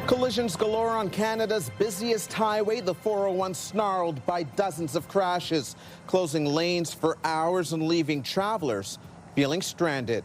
Collisions galore on Canada's busiest highway. The 401 snarled by dozens of crashes, closing lanes for hours and leaving travelers feeling stranded.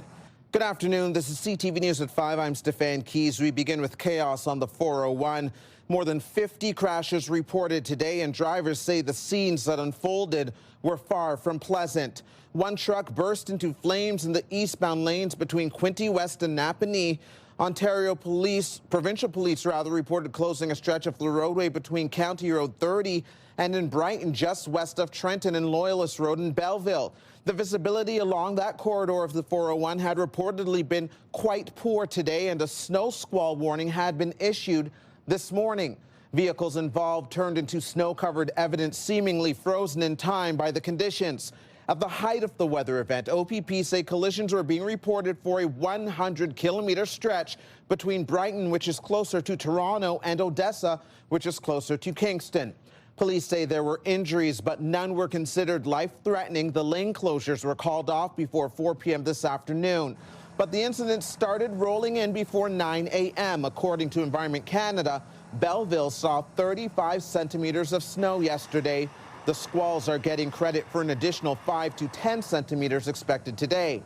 Good afternoon. This is CTV News at 5. I'm Stefan. We begin with chaos on the 401. More than 50 crashes reported today, and drivers say the scenes that unfolded were far from pleasant. One truck burst into flames in the eastbound lanes between Quinte West and Napanee. Ontario police, provincial police rather, reported closing a stretch of the roadway between County Road 30 and in Brighton, just west of Trenton, and Loyalist Road in Belleville. The visibility along that corridor of the 401 had reportedly been quite poor today, and a snow squall warning had been issued this morning. Vehicles involved turned into snow-covered evidence, seemingly frozen in time by the conditions. At the height of the weather event, OPP say collisions were being reported for a 100-kilometer stretch between Brighton, which is closer to Toronto, and Odessa, which is closer to Kingston. Police say there were injuries, but none were considered life-threatening. The lane closures were called off before 4 p.m. this afternoon. But the incident started rolling in before 9 a.m. According to Environment Canada, Belleville saw 35 centimeters of snow yesterday. The squalls are getting credit for an additional 5 to 10 centimeters expected today.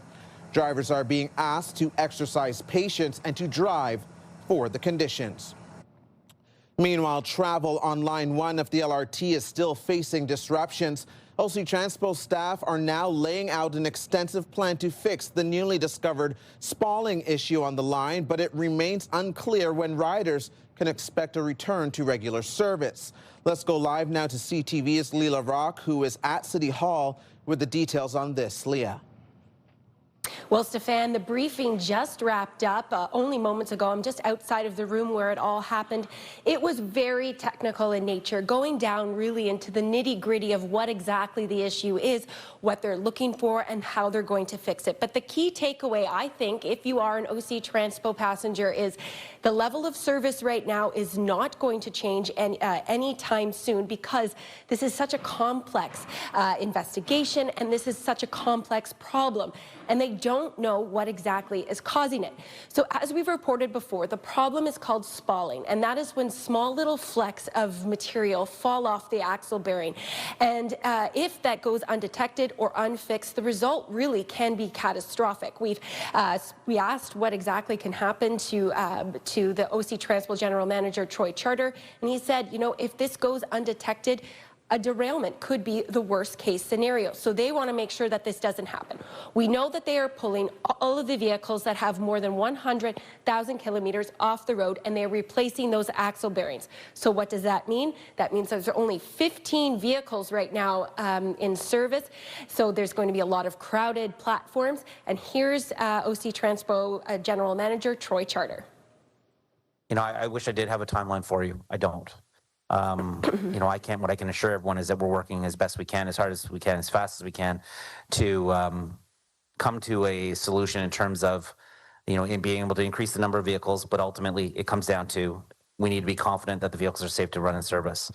Drivers are being asked to exercise patience and to drive for the conditions. Meanwhile, travel on Line 1 of the LRT is still facing disruptions. OC Transpo staff are now laying out an extensive plan to fix the newly discovered spalling issue on the line, but it remains unclear when riders can expect a return to regular service. Let's go live now to CTV's Leila Rock, who is at City Hall with the details on this. Leah. Well, Stefan, the briefing just wrapped up only moments ago. I'm just outside of the room where it all happened. It was very technical in nature, going down really into the nitty-gritty of what exactly the issue is, what they're looking for, and how they're going to fix it. But the key takeaway, I think, if you are an OC Transpo passenger, is the level of service right now is not going to change anytime soon, because this is such a complex investigation, and this is such a complex problem, and they don't know what exactly is causing it. So as we've reported before, the problem is called spalling, and that is when small little flecks of material fall off the axle bearing. And if that goes undetected or unfixed, the result really can be catastrophic. We asked what exactly can happen to the OC Transpo General Manager, Troy Charter, and he said, you know, if this goes undetected, a derailment could be the worst case scenario. So they want to make sure that this doesn't happen. We know that they are pulling all of the vehicles that have more than 100,000 kilometers off the road, and they're replacing those axle bearings. So what does that mean? That means there's only 15 vehicles right now in service. So there's going to be a lot of crowded platforms. And here's OC Transpo General Manager Troy Charter. You know, I wish I did have a timeline for you. I don't. You know, what I can assure everyone is that we're working as best we can, as hard as we can, as fast as we can to come to a solution in terms of, you know, in being able to increase the number of vehicles, but ultimately it comes down to we need to be confident that the vehicles are safe to run in service.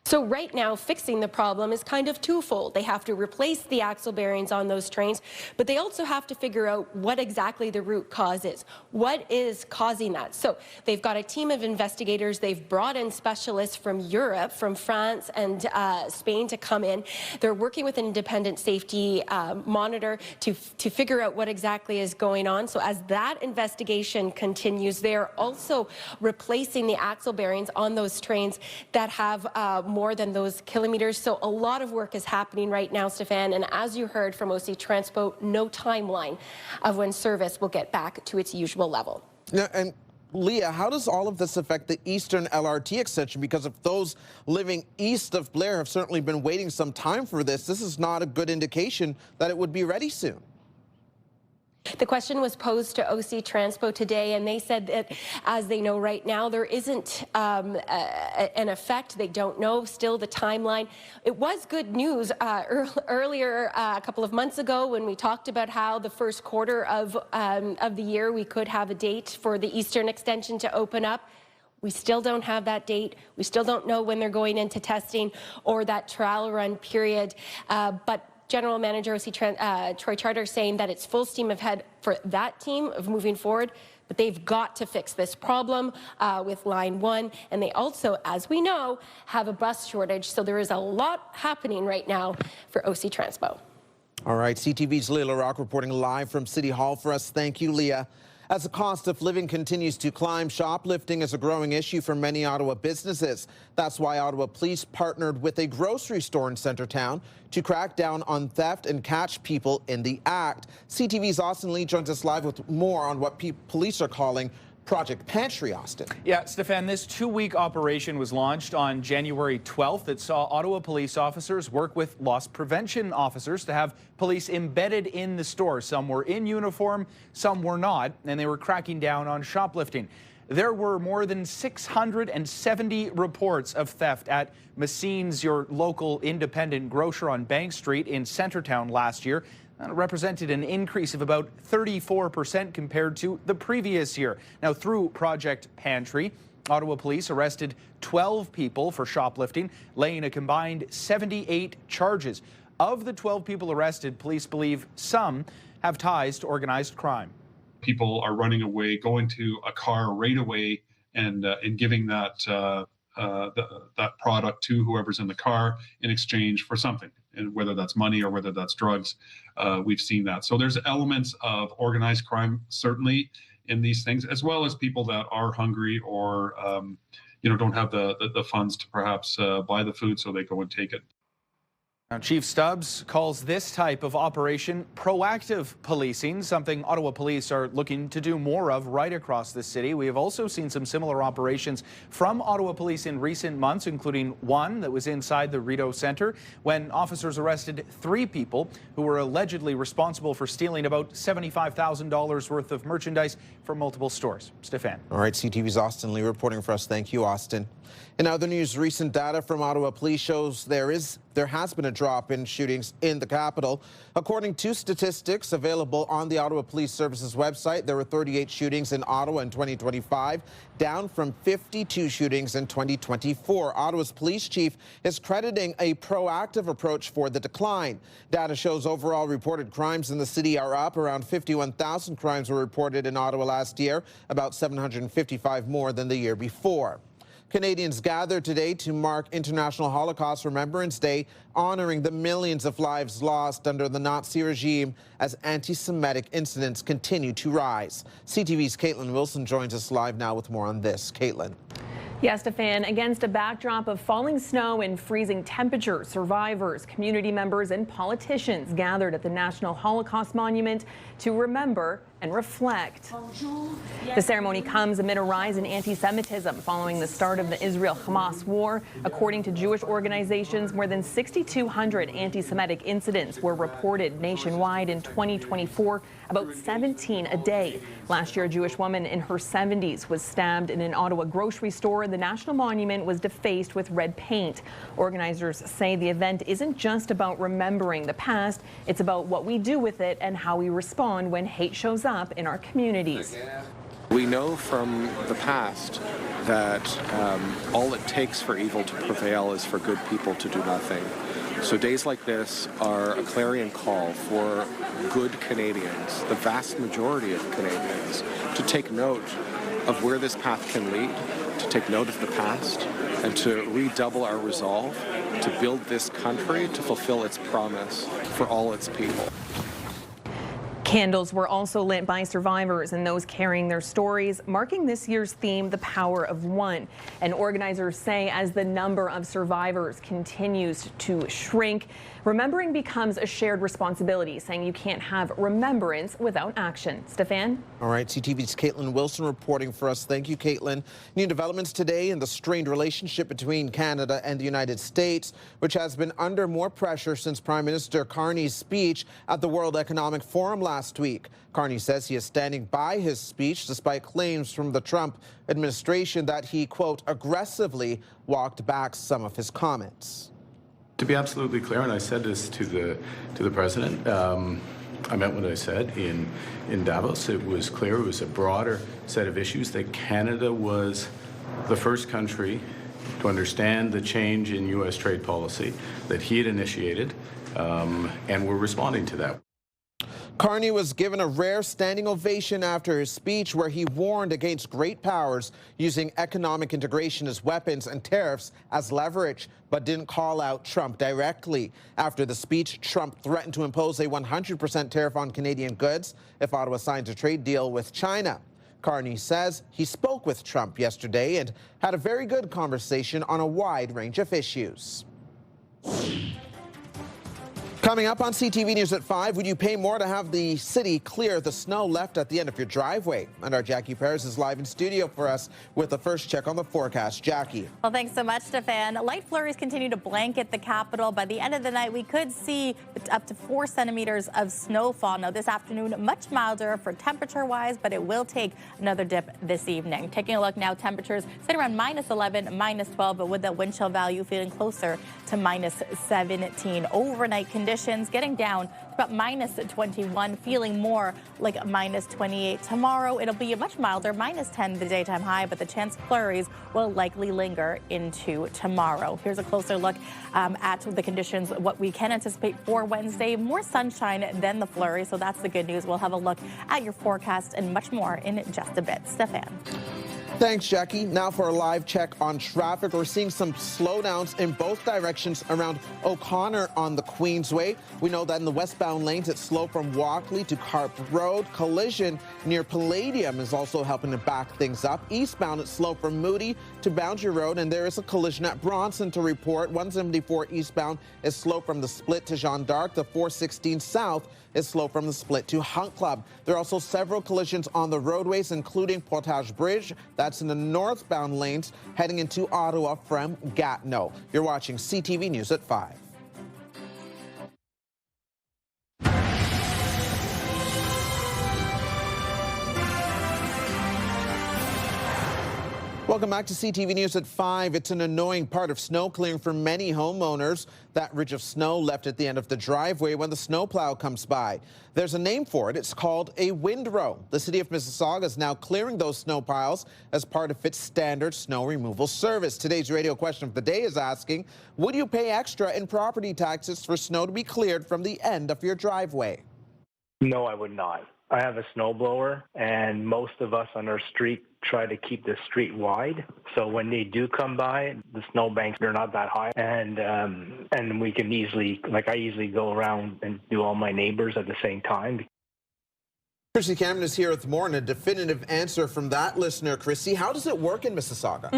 So right now, fixing the problem is kind of twofold. They have to replace the axle bearings on those trains, but they also have to figure out what exactly the root cause is. What is causing that? So they've got a team of investigators. They've brought in specialists from Europe, from France and Spain to come in. They're working with an independent safety monitor to figure out what exactly is going on. So as that investigation continues, they're also replacing the axle bearings on those trains that have more than those kilometers. So a lot of work is happening right now, Stefan, and as you heard from OC Transpo, no timeline of when service will get back to its usual level. Now, and Leah, how does all of this affect the Eastern LRT extension? Because if those living east of Blair have certainly been waiting some time for this, this is not a good indication that it would be ready soon. The question was posed to OC Transpo today, and they said that, as they know right now, there isn't an effect. They don't know still the timeline. It was good news earlier, a couple of months ago, when we talked about how the first quarter of the year we could have a date for the Eastern extension to open up. We still don't have that date. We still don't know when they're going into testing or that trial run period. But General Manager OC Troy Charter saying that it's full steam ahead for that team of moving forward. but they've got to fix this problem with Line 1. And they also, as we know, have a bus shortage. So there is a lot happening right now for OC Transpo. All right, CTV's Leah LaRock reporting live from City Hall for us. Thank you, Leah. As the cost of living continues to climb, shoplifting is a growing issue for many Ottawa businesses. That's why Ottawa Police partnered with a grocery store in Centretown to crack down on theft and catch people in the act. CTV's Austin Lee joins us live with more on what police are calling Project Pantry, Austin. Yeah, Stefan, this 2-week operation was launched on January 12th. It saw Ottawa police officers work with loss prevention officers to have police embedded in the store. Some were in uniform, some were not, and they were cracking down on shoplifting. There were more than 670 reports of theft at Massine's, your local independent grocer on Bank Street in Centretown last year. That represented an increase of about 34% compared to the previous year. Now, through Project Pantry, Ottawa police arrested 12 people for shoplifting, laying a combined 78 charges. Of the 12 people arrested, police believe some have ties to organized crime. People are running away, going to a car right away, and giving that that product to whoever's in the car in exchange for something, and whether that's money or whether that's drugs. We've seen that. So there's elements of organized crime certainly in these things, as well as people that are hungry or don't have the funds to perhaps buy the food, so they go and take it. Now, Chief Stubbs calls this type of operation proactive policing, something Ottawa police are looking to do more of right across the city. We have also seen some similar operations from Ottawa police in recent months, including one that was inside the Rideau Centre when officers arrested 3 people who were allegedly responsible for stealing about $75,000 worth of merchandise from multiple stores. Stefan. All right, CTV's Austin Lee reporting for us. Thank you, Austin. In other news, recent data from Ottawa Police shows there has been a drop in shootings in the capital. According to statistics available on the Ottawa Police Services website, there were 38 shootings in Ottawa in 2025, down from 52 shootings in 2024. Ottawa's police chief is crediting a proactive approach for the decline. Data shows overall reported crimes in the city are up. Around 51,000 crimes were reported in Ottawa last year, about 755 more than the year before. Canadians gathered today to mark International Holocaust Remembrance Day, honoring the millions of lives lost under the Nazi regime as anti-Semitic incidents continue to rise. CTV's Caitlin Wilson joins us live now with more on this. Caitlin. Yes, Stefan, against a backdrop of falling snow and freezing temperatures, survivors, community members and politicians gathered at the National Holocaust Monument to remember and reflect. The ceremony comes amid a rise in anti-Semitism following the start of the Israel-Hamas war. According to Jewish organizations, more than 6,200 anti-Semitic incidents were reported nationwide in 2024, about 17 a day. Last year, a Jewish woman in her 70s was stabbed in an Ottawa grocery store. The National Monument was defaced with red paint. Organizers say the event isn't just about remembering the past, it's about what we do with it and how we respond when hate shows up in our communities. We know from the past that all it takes for evil to prevail is for good people to do nothing. So days like this are a clarion call for good Canadians, the vast majority of Canadians, to take note of where this path can lead, to take note of the past, and to redouble our resolve to build this country to fulfill its promise for all its people. Candles were also lit by survivors and those carrying their stories, marking this year's theme, The Power of One. And organizers say as the number of survivors continues to shrink, remembering becomes a shared responsibility, saying you can't have remembrance without action. Stefan? All right, CTV's Caitlin Wilson reporting for us. Thank you, Caitlin. New developments today in the strained relationship between Canada and the United States, which has been under more pressure since Prime Minister Carney's speech at the World Economic Forum last week. Carney says he is standing by his speech despite claims from the Trump administration that he, quote, aggressively walked back some of his comments. To be absolutely clear, and I said this to the president, I meant what I said in Davos. It was clear, it was a broader set of issues, that Canada was the first country to understand the change in U.S. trade policy that he had initiated, and we're responding to that. Carney was given a rare standing ovation after his speech where he warned against great powers using economic integration as weapons and tariffs as leverage, but didn't call out Trump directly. After the speech, Trump threatened to impose a 100% tariff on Canadian goods if Ottawa signs a trade deal with China. Carney says he spoke with Trump yesterday and had a very good conversation on a wide range of issues. Coming up on CTV News at 5, would you pay more to have the city clear the snow left at the end of your driveway? And our Jackie Perez is live in studio for us with the first check on the forecast. Jackie. Well, thanks so much, Stefan. Light flurries continue to blanket the capital. By the end of the night, we could see up to 4 centimeters of snowfall. Now, this afternoon, much milder for temperature-wise, but it will take another dip this evening. Taking a look now, temperatures sit around -11, -12, but with that wind chill value feeling closer to -17. Overnight conditions getting down to about -21, feeling more like -28. Tomorrow, it'll be a much milder, -10 the daytime high, but the chance of flurries will likely linger into tomorrow. Here's a closer look at the conditions, what we can anticipate for Wednesday. More sunshine than the flurry, so that's the good news. We'll have a look at your forecast and much more in just a bit. Stefan. Thanks, Jackie. Now for a live check on traffic. We're seeing some slowdowns in both directions around O'Connor on the Queensway. We know that in the westbound lanes, it's slow from Walkley to Carp Road. Collision near Palladium is also helping to back things up. Eastbound, it's slow from Moody to Boundary Road, and there is a collision at Bronson to report. 174 eastbound is slow from the split to Jeanne d'Arc. The 416 south is slow from the split to Hunt Club. There are also several collisions on the roadways, including Portage Bridge. That's in the northbound lanes heading into Ottawa from Gatineau. You're watching CTV News at 5. Welcome back to CTV News at 5. It's an annoying part of snow clearing for many homeowners. That ridge of snow left at the end of the driveway when the snowplow comes by. There's a name for it. It's called a windrow. The city of Mississauga is now clearing those snow piles as part of its standard snow removal service. Today's radio question of the day is asking, would you pay extra in property taxes for snow to be cleared from the end of your driveway? No, I would not. I have a snowblower, and most of us on our street try to keep the street wide. So when they do come by, the snowbanks, they're not that high. And we can easily, like I easily go around and do all my neighbors at the same time. Chrissy Cameron is here with more and a definitive answer from that listener. Chrissy, how does it work in Mississauga?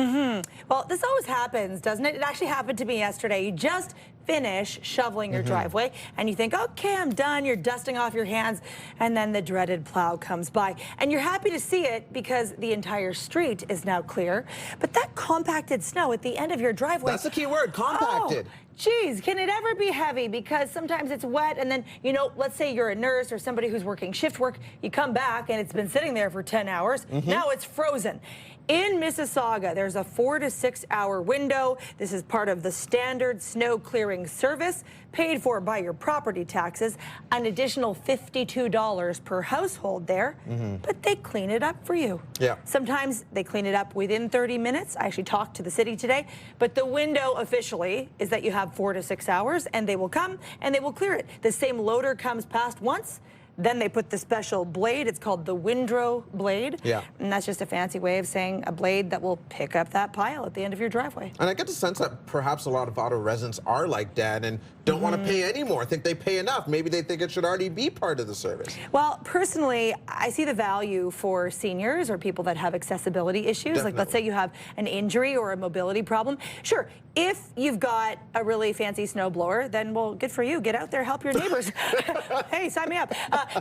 Well, this always happens, doesn't it? It actually happened to me yesterday. You just finish shoveling your driveway and you think, okay, I'm done. You're dusting off your hands, and then the dreaded plow comes by. And you're happy to see it because the entire street is now clear. But that compacted snow at the end of your driveway. That's the key word, compacted. Geez, can it ever be heavy? Because sometimes it's wet, and then, you know, let's say you're a nurse or somebody who's working shift work, you come back and it's been sitting there for 10 hours. Now it's frozen. In Mississauga, there's a 4 to 6 hour window. This is part of the standard snow clearing service paid for by your property taxes, an additional $52 per household there, but they clean it up for you. Sometimes they clean it up within 30 minutes. I actually talked to the city today, but the window officially is that you have 4 to 6 hours, and they will come and they will clear it. The same loader comes past once, then they put the special blade. It's called the windrow blade. And that's just a fancy way of saying a blade that will pick up that pile at the end of your driveway. And I get the sense that perhaps a lot of Ottawa residents are like Dad and don't want to pay any more, think they pay enough. Maybe they think it should already be part of the service. Well, personally, I see the value for seniors or people that have accessibility issues. Like, let's say you have an injury or a mobility problem. Sure, if you've got a really fancy snowblower, then, well, good for you. Get out there, help your neighbors. Hey, sign me up.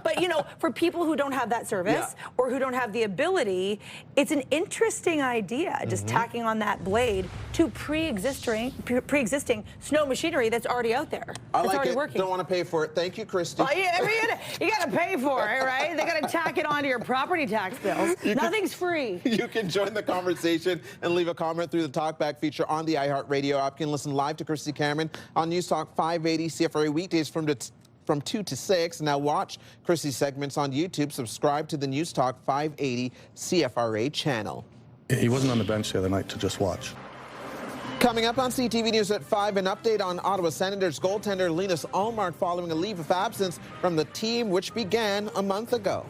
But, you know, for people who don't have that service or who don't have the ability, it's an interesting idea, just tacking on that blade to pre-existing snow machinery that's already out there. I like it. Working. Don't want to pay for it. Thank you, Christy. Well, you got to pay for it, right? They got to tack it onto your property tax bills. Nothing's free. You can join the conversation and leave a comment through the Talkback feature on the iHeartRadio app. You can listen live to Christy Cameron on News Talk 580 CFRA weekdays from 2 to 6. Now watch Chrissy's segments on YouTube. Subscribe to the News Talk 580 CFRA channel. He wasn't on the bench the other night to just watch. Coming up on CTV News at 5, an update on Ottawa Senators goaltender Linus Ullmark following a leave of absence from the team, which began a month ago.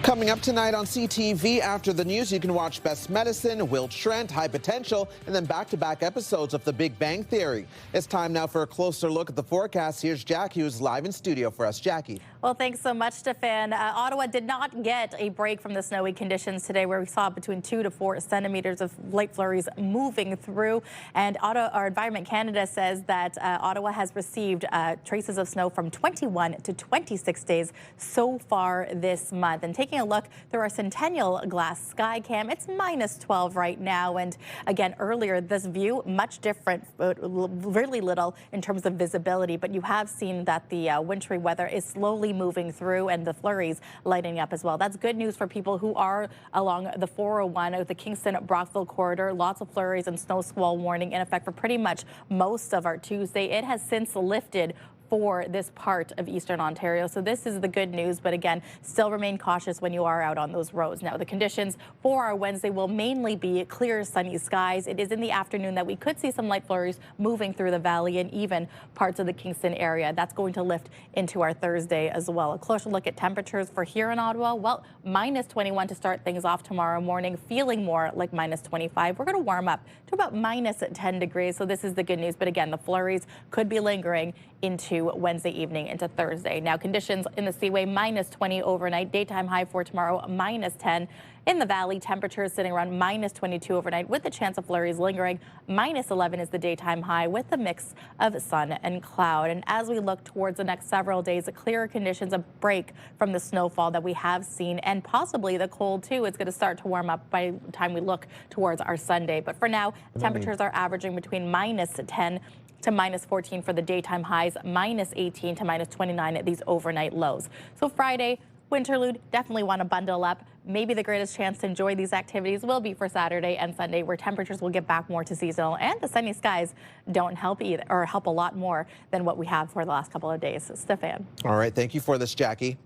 Coming up tonight on CTV after the news, you can watch Best Medicine, Will Trent, High Potential, and then back-to-back episodes of The Big Bang Theory. It's time now for a closer look at the forecast. Here's Jackie, who's live in studio for us. Jackie. Well, thanks so much, Stefan. Ottawa did not get a break from the snowy conditions today, where we saw between 2 to 4 centimeters of light flurries moving through. And our Environment Canada says that Ottawa has received traces of snow from 21 to 26 days so far this month. And taking a look through our Centennial glass sky cam, it's minus 12 right now. And again, earlier, this view, much different, really little in terms of visibility. But you have seen that the wintry weather is slowly moving through and the flurries lighting up as well. That's good news for people who are along the 401 of the Kingston-Brockville corridor. Lots of flurries and snow squall warning in effect for pretty much most of our Tuesday. It has since lifted for this part of Eastern Ontario. So this is the good news, but again, still remain cautious when you are out on those roads. Now, the conditions for our Wednesday will mainly be clear, sunny skies. It is in the afternoon that we could see some light flurries moving through the valley and even parts of the Kingston area. That's going to lift into our Thursday as well. A closer look at temperatures for here in Ottawa. Well, minus 21 to start things off tomorrow morning, feeling more like minus 25. We're going to warm up to about minus 10 degrees. So this is the good news. But again, the flurries could be lingering into Wednesday evening into Thursday. Now, conditions in the Seaway, minus 20 overnight. Daytime high for tomorrow, minus 10. In the valley, temperatures sitting around minus 22 overnight with the chance of flurries lingering. Minus 11 is the daytime high with a mix of sun and cloud. And as we look towards the next several days, clearer conditions, a break from the snowfall that we have seen, and possibly the cold too. It's going to start to warm up by the time we look towards our Sunday. But for now, temperatures are averaging between minus 10 to minus 14 for the daytime highs, minus 18 to minus 29 at these overnight lows. So Friday, Winterlude, definitely want to bundle up. Maybe the greatest chance to enjoy these activities will be for Saturday and Sunday, where temperatures will get back more to seasonal, and the sunny skies don't help either, or help a lot more than what we have for the last couple of days. Stefan. All right, thank you for this, Jackie.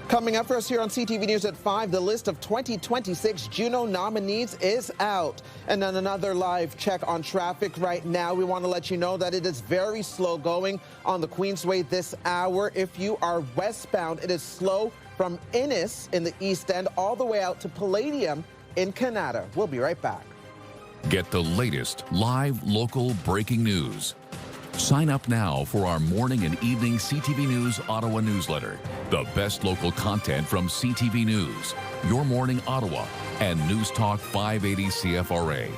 Coming up for us here on CTV News at 5, the list of 2026 Juno nominees is out. And then another live check on traffic right now. We want to let you know that it is very slow going on the Queensway this hour. If you are westbound, it is slow from Innis in the East End all the way out to Palladium in Canada. We'll be right back. Get the latest live local breaking news. Sign up now for our morning and evening CTV News Ottawa newsletter. The best local content from CTV News, Your Morning Ottawa, and News Talk 580 CFRA.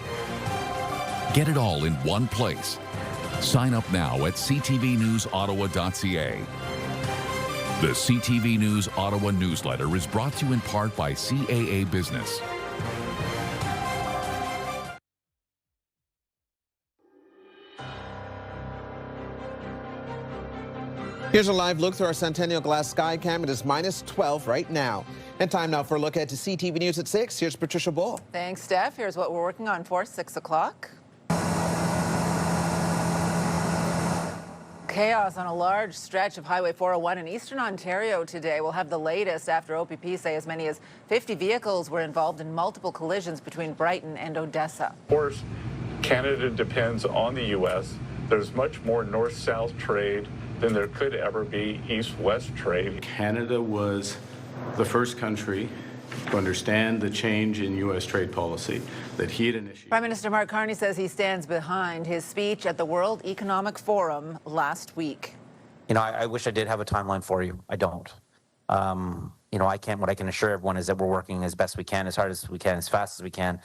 Get it all in one place. Sign up now at ctvnewsottawa.ca. The CTV News Ottawa newsletter is brought to you in part by CAA Business. Here's a live look through our Centennial glass sky cam. It is minus 12 right now. And time now for a look ahead to CTV News at 6. Here's Patricia Bull. Thanks, Steph. Here's what we're working on for 6 o'clock. Chaos on a large stretch of Highway 401 in Eastern Ontario today. We'll have the latest after OPP say as many as 50 vehicles were involved in multiple collisions between Brighton and Odessa. Of course, Canada depends on the U.S. There's much more north-south trade than there could ever be east-west trade. Canada was the first country to understand the change in U.S. trade policy that he had initiated. Prime Minister Mark Carney says he stands behind his speech at the World Economic Forum last week. You know, I wish I did have a timeline for you. I don't. You know, I can't. What I can assure everyone is that we're working as best we can, as hard as we can, as fast as we can.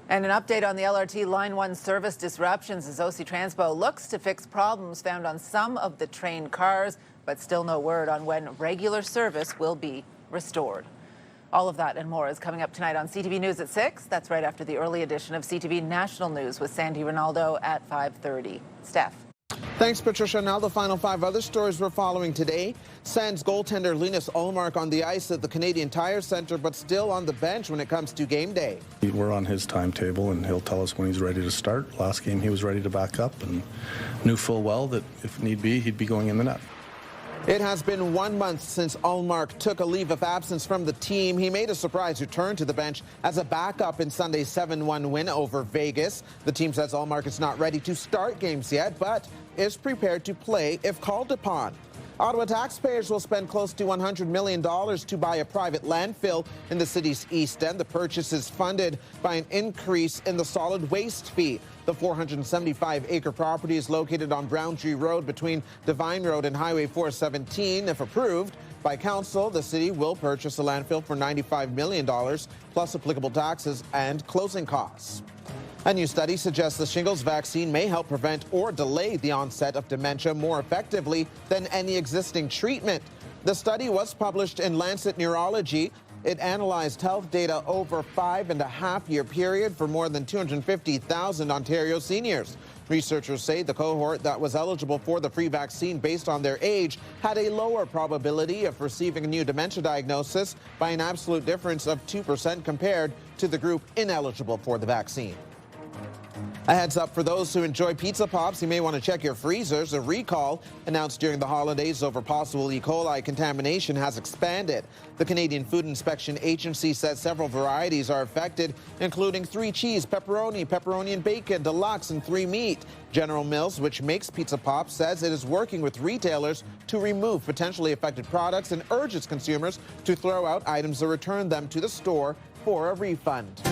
And an update on the LRT Line 1 service disruptions as OC Transpo looks to fix problems found on some of the train cars, but still no word on when regular service will be restored. All of that and more is coming up tonight on CTV News at 6. That's right after the early edition of CTV National News with Sandy Ronaldo at 5:30. Steph. Thanks, Patricia. Now the final 5 other stories we're following today. Sens goaltender Linus Ullmark on the ice at the Canadian Tire Centre, but still on the bench when it comes to game day. We're on his timetable, and he'll tell us when he's ready to start. Last game, he was ready to back up and knew full well that if need be, he'd be going in the net. It has been 1 month since Ullmark took a leave of absence from the team. He made a surprise return to the bench as a backup in Sunday's 7-1 win over Vegas. The team says Ullmark is not ready to start games yet, but is prepared to play if called upon. Ottawa taxpayers will spend close to $100 million to buy a private landfill in the city's east end. The purchase is funded by an increase in the solid waste fee. The 475-acre property is located on Browntree Road between Devine Road and Highway 417. If approved by council, the city will purchase a landfill for $95 million, plus applicable taxes and closing costs. A new study suggests the shingles vaccine may help prevent or delay the onset of dementia more effectively than any existing treatment. The study was published in Lancet Neurology. It analyzed health data over a 5.5-year period for more than 250,000 Ontario seniors. Researchers say the cohort that was eligible for the free vaccine based on their age had a lower probability of receiving a new dementia diagnosis by an absolute difference of 2% compared to the group ineligible for the vaccine. A heads up for those who enjoy pizza pops, you may want to check your freezers. A recall announced during the holidays over possible E. coli contamination has expanded. The Canadian Food Inspection Agency says several varieties are affected, including 3 cheese, pepperoni and bacon, deluxe, and 3 meat. General Mills, which makes pizza pops, says it is working with retailers to remove potentially affected products and urges consumers to throw out items or return them to the store for a refund.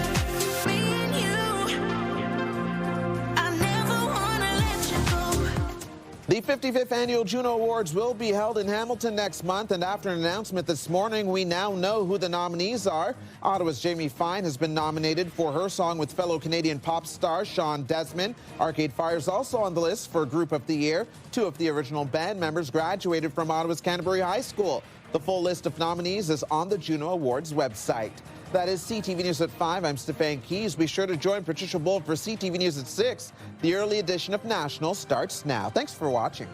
The 55th Annual Juno Awards will be held in Hamilton next month, and after an announcement this morning, we now know who the nominees are. Ottawa's Jamie Fine has been nominated for her song with fellow Canadian pop star Sean Desmond. Arcade Fire is also on the list for Group of the Year. 2 of the original band members graduated from Ottawa's Canterbury High School. The full list of nominees is on the Juno Awards website. That is CTV News at 5. I'm Stefan Keys. Be sure to join Patricia Bull for CTV News at 6. The early edition of National starts now. Thanks for watching.